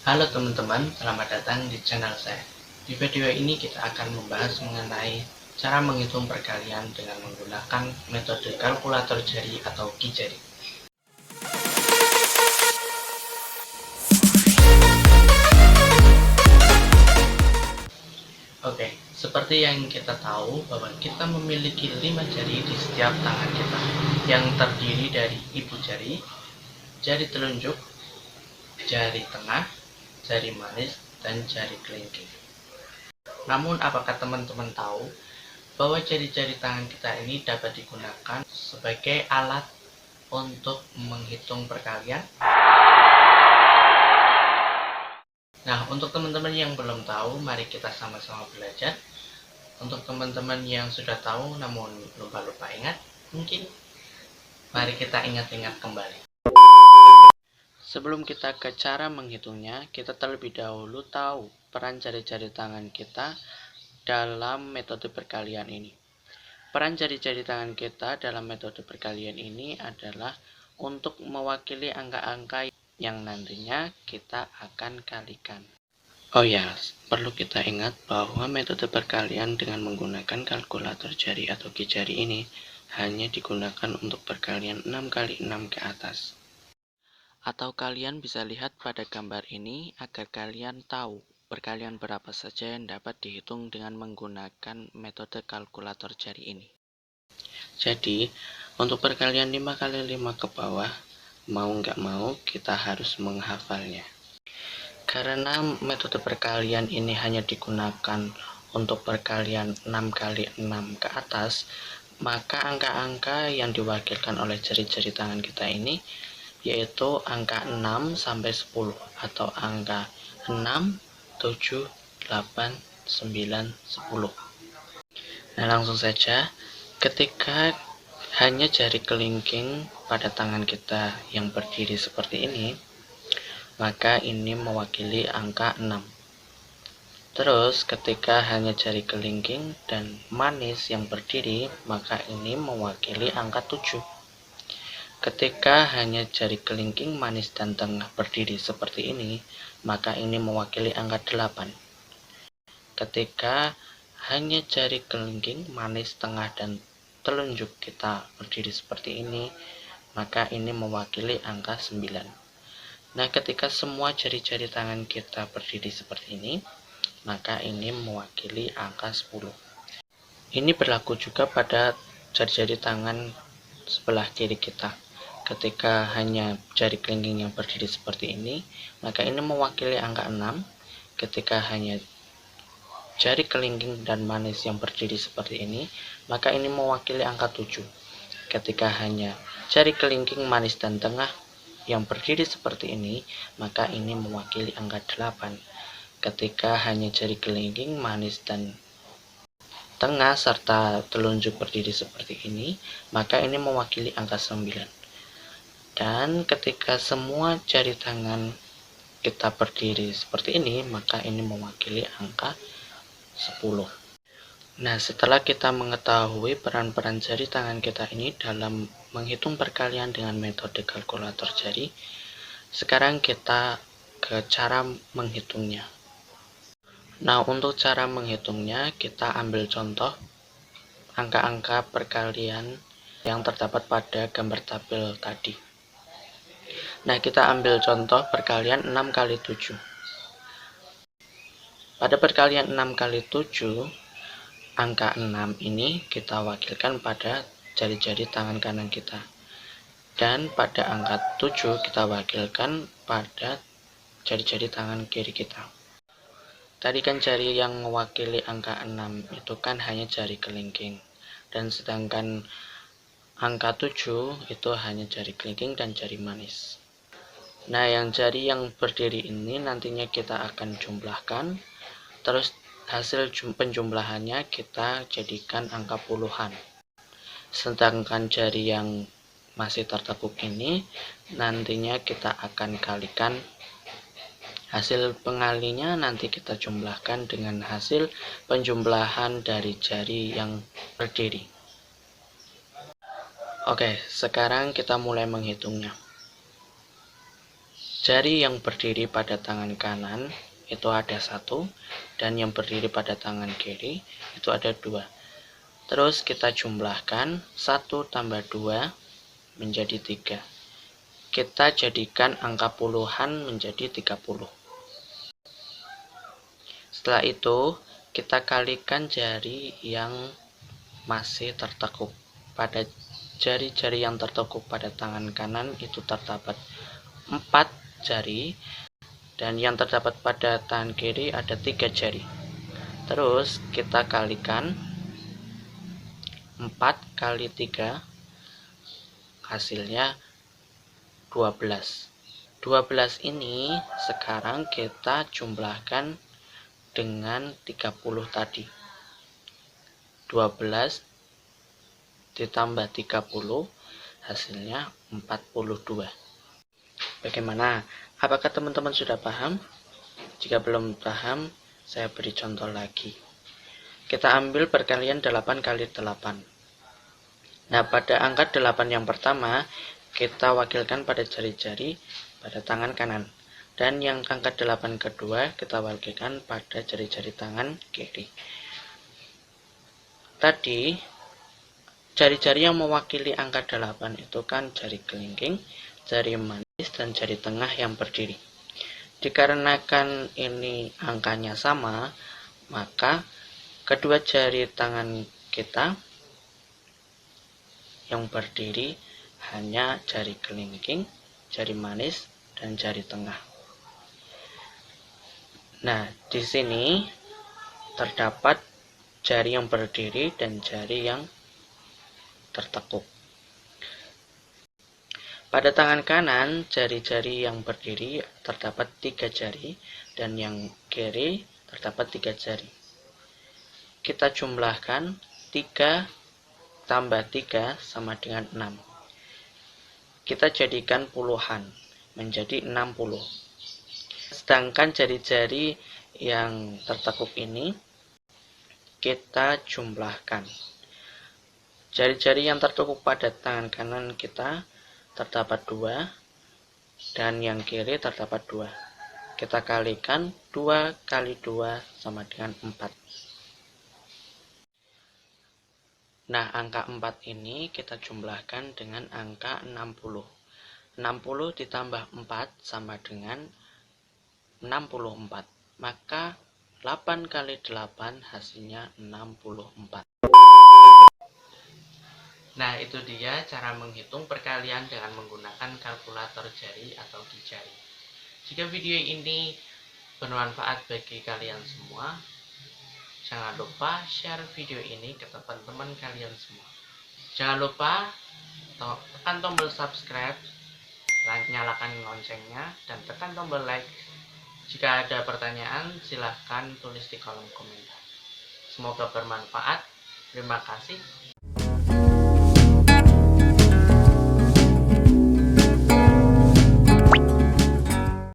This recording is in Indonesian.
Halo teman-teman, selamat datang di channel saya. Di video ini kita akan membahas mengenai cara menghitung perkalian dengan menggunakan metode kalkulator jari atau Kijari. Oke, seperti yang kita tahu bahwa kita memiliki 5 jari di setiap tangan kita, yang terdiri dari ibu jari, jari telunjuk, jari tengah, jari manis, dan jari kelingking. Namun, apakah teman-teman tahu bahwa jari-jari tangan kita ini dapat digunakan sebagai alat untuk menghitung perkalian? Nah, untuk teman-teman yang belum tahu, mari kita sama-sama belajar. Untuk teman-teman yang sudah tahu namun lupa-lupa ingat, mungkin mari kita ingat-ingat kembali. Sebelum kita ke cara menghitungnya, kita terlebih dahulu tahu peran jari-jari tangan kita dalam metode perkalian ini. Peran jari-jari tangan kita dalam metode perkalian ini adalah untuk mewakili angka-angka yang nantinya kita akan kalikan. Oh ya, perlu kita ingat bahwa metode perkalian dengan menggunakan kalkulator jari atau Kijari ini hanya digunakan untuk perkalian 6 kali 6 ke atas. Atau kalian bisa lihat pada gambar ini agar kalian tahu perkalian berapa saja yang dapat dihitung dengan menggunakan metode kalkulator jari ini. Jadi, untuk perkalian 5 kali 5 ke bawah, mau nggak mau kita harus menghafalnya. Karena metode perkalian ini hanya digunakan untuk perkalian 6 kali 6 ke atas, maka angka-angka yang diwakilkan oleh jari-jari tangan kita ini yaitu angka 6 sampai 10 atau angka 6, 7, 8, 9, 10. Nah, langsung saja, ketika hanya jari kelingking pada tangan kita yang berdiri seperti ini, maka ini mewakili angka 6. Terus ketika hanya jari kelingking dan manis yang berdiri, maka ini mewakili angka 7. Ketika hanya jari kelingking, manis, dan tengah berdiri seperti ini, maka ini mewakili angka 8. Ketika hanya jari kelingking, manis, tengah, dan telunjuk kita berdiri seperti ini, maka ini mewakili angka 9. Nah, ketika semua jari-jari tangan kita berdiri seperti ini, maka ini mewakili angka 10. Ini berlaku juga pada jari-jari tangan sebelah kiri kita. Ketika hanya jari kelingking yang berdiri seperti ini, maka ini mewakili angka 6. Ketika hanya jari kelingking dan manis yang berdiri seperti ini, maka ini mewakili angka 7. Ketika hanya jari kelingking, manis, dan tengah yang berdiri seperti ini, maka ini mewakili angka 8. Ketika hanya jari kelingking, manis, dan tengah serta telunjuk berdiri seperti ini, maka ini mewakili angka 9. Dan ketika semua jari tangan kita berdiri seperti ini, maka ini mewakili angka 10. Nah, setelah kita mengetahui peran-peran jari tangan kita ini dalam menghitung perkalian dengan metode kalkulator jari, sekarang kita ke cara menghitungnya. Nah, untuk cara menghitungnya, kita ambil contoh angka-angka perkalian yang terdapat pada gambar tabel tadi. Nah, kita ambil contoh perkalian 6 kali 7. Pada perkalian 6 kali 7, angka 6 ini kita wakilkan pada jari-jari tangan kanan kita. Dan pada angka 7 kita wakilkan pada jari-jari tangan kiri kita. Tadi kan jari yang mewakili angka 6 itu kan hanya jari kelingking. Dan sedangkan angka 7 itu hanya jari kelingking dan jari manis. Nah, yang jari yang berdiri ini nantinya kita akan jumlahkan. Terus hasil penjumlahannya kita jadikan angka puluhan. Sedangkan jari yang masih tertekuk ini nantinya kita akan kalikan. Hasil pengalinya nanti kita jumlahkan dengan hasil penjumlahan dari jari yang berdiri. Oke, sekarang kita mulai menghitungnya. Jari yang berdiri pada tangan kanan itu ada 1, dan yang berdiri pada tangan kiri itu ada 2. Terus kita jumlahkan 1 tambah 2 menjadi 3. Kita jadikan angka puluhan menjadi 30. Setelah itu kita kalikan jari yang masih tertekuk. Pada jari-jari yang tertekuk pada tangan kanan itu terdapat 4 jari, dan yang terdapat pada tangan kiri ada 3 jari. Terus kita kalikan 4 kali 3, hasilnya 12. 12 ini sekarang kita jumlahkan dengan 30 tadi. 12 ditambah 30 hasilnya 42. Bagaimana? Apakah teman-teman sudah paham? Jika belum paham, saya beri contoh lagi. Kita ambil perkalian 8 kali 8. Nah, pada angka 8 yang pertama, kita wakilkan pada jari-jari pada tangan kanan. Dan yang angka 8 kedua, kita wakilkan pada jari-jari tangan kiri. Tadi, jari-jari yang mewakili angka 8 itu kan jari kelingking, jari manis, dan jari tengah yang berdiri. Dikarenakan ini angkanya sama, maka kedua jari tangan kita yang berdiri hanya jari kelingking, jari manis, dan jari tengah. Nah, di sini terdapat jari yang berdiri dan jari yang tertekuk. Pada tangan kanan, jari-jari yang berdiri terdapat 3 jari, dan yang kiri terdapat 3 jari. Kita jumlahkan 3 tambah 3 sama dengan 6. Kita jadikan puluhan menjadi 60. Sedangkan jari-jari yang tertekuk ini kita jumlahkan. Jari-jari yang tertekuk pada tangan kanan kita terdapat 2, dan yang kiri terdapat 2. Kita kalikan 2 kali 2 sama dengan 4. Nah, angka 4 ini kita jumlahkan dengan angka 60. 60 ditambah 4 sama dengan 64. Maka 8 kali 8 hasilnya 64. Nah, itu dia cara menghitung perkalian dengan menggunakan kalkulator jari atau di jari. Jika video ini bermanfaat bagi kalian semua, jangan lupa share video ini ke teman-teman kalian semua. Jangan lupa tekan tombol subscribe, nyalakan loncengnya, dan tekan tombol like. Jika ada pertanyaan, silahkan tulis di kolom komentar. Semoga bermanfaat. Terima kasih.